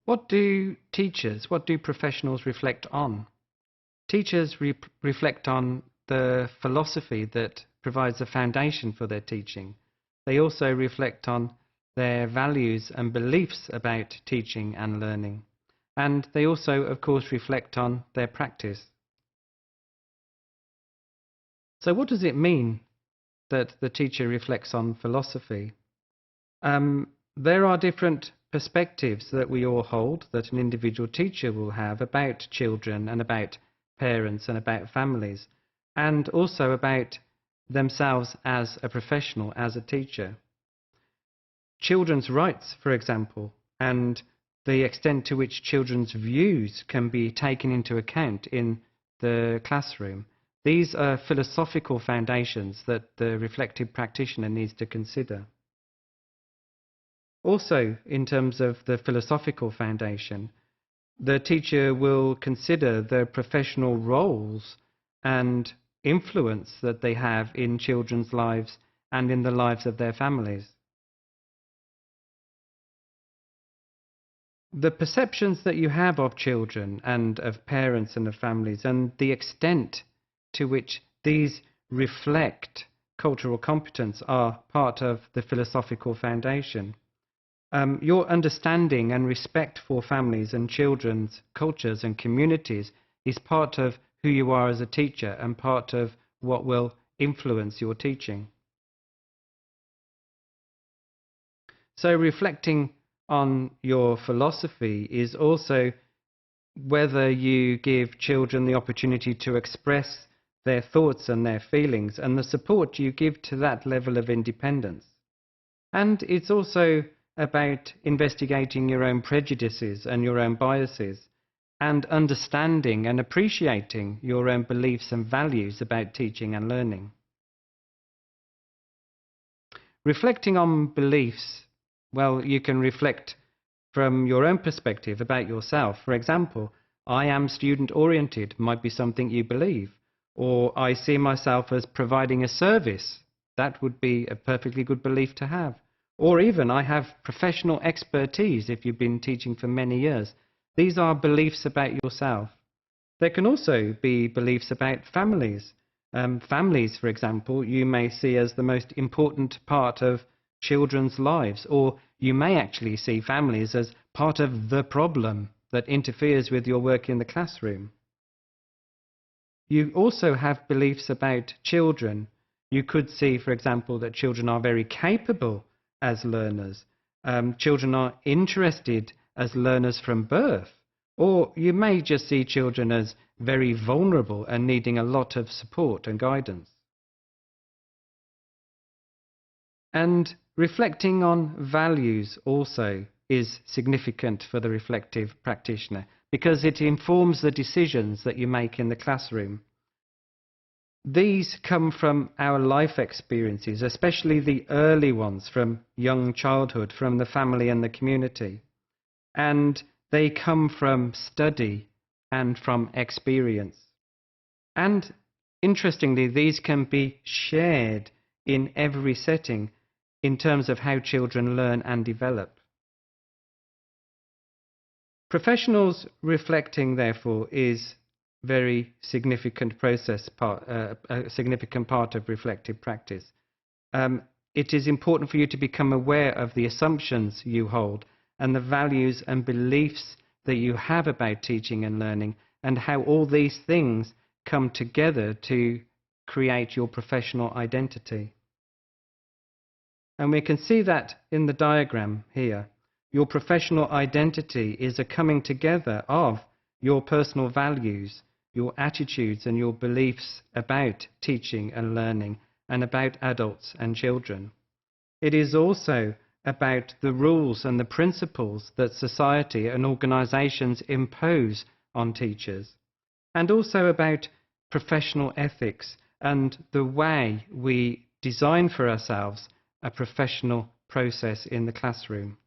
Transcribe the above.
What do professionals reflect on? Teachers reflect on the philosophy that provides a foundation for their teaching. They also reflect on their values and beliefs about teaching and learning. And they also, of course, reflect on their practice. So what does it mean that the teacher reflects on philosophy? There are different perspectives that we all hold, that an individual teacher will have about children and about parents and about families, and also about themselves as a professional, as a teacher. Children's rights, for example, and the extent to which children's views can be taken into account in the classroom. These are philosophical foundations that the reflective practitioner needs to consider. Also, in terms of the philosophical foundation, the teacher will consider the professional roles and influence that they have in children's lives and in the lives of their families. The perceptions that you have of children and of parents and of families, and the extent to which these reflect cultural competence, are part of the philosophical foundation. Your understanding and respect for families and children's cultures and communities is part of who you are as a teacher and part of what will influence your teaching. So reflecting on your philosophy is also whether you give children the opportunity to express their thoughts and their feelings, and the support you give to that level of independence. And it's also about investigating your own prejudices and your own biases, and understanding and appreciating your own beliefs and values about teaching and learning. Reflecting on beliefs, well, you can reflect from your own perspective about yourself. For example, I am student-oriented might be something you believe, or I see myself as providing a service. That would be a perfectly good belief to have. Or even, I have professional expertise if you've been teaching for many years. These are beliefs about yourself. There can also be beliefs about families. Families, for example, you may see as the most important part of children's lives, or you may actually see families as part of the problem that interferes with your work in the classroom. You also have beliefs about children. You could see, for example, that children are very capable as learners. Children are interested as learners from birth. Or you may just see children as very vulnerable and needing a lot of support and guidance. And reflecting on values also is significant for the reflective practitioner, because it informs the decisions that you make in the classroom. These come from our life experiences, especially the early ones from young childhood, from the family and the community. And they come from study and from experience. And interestingly, these can be shared in every setting in terms of how children learn and develop. Professionals reflecting, therefore, is very significant a significant part of reflective practice. It is important for you to become aware of the assumptions you hold and the values and beliefs that you have about teaching and learning, and how all these things come together to create your professional identity. And we can see that in the diagram here. Your professional identity is a coming together of your personal values, your attitudes and your beliefs about teaching and learning, and about adults and children. It is also about the rules and the principles that society and organizations impose on teachers, and also about professional ethics and the way we design for ourselves a professional process in the classroom.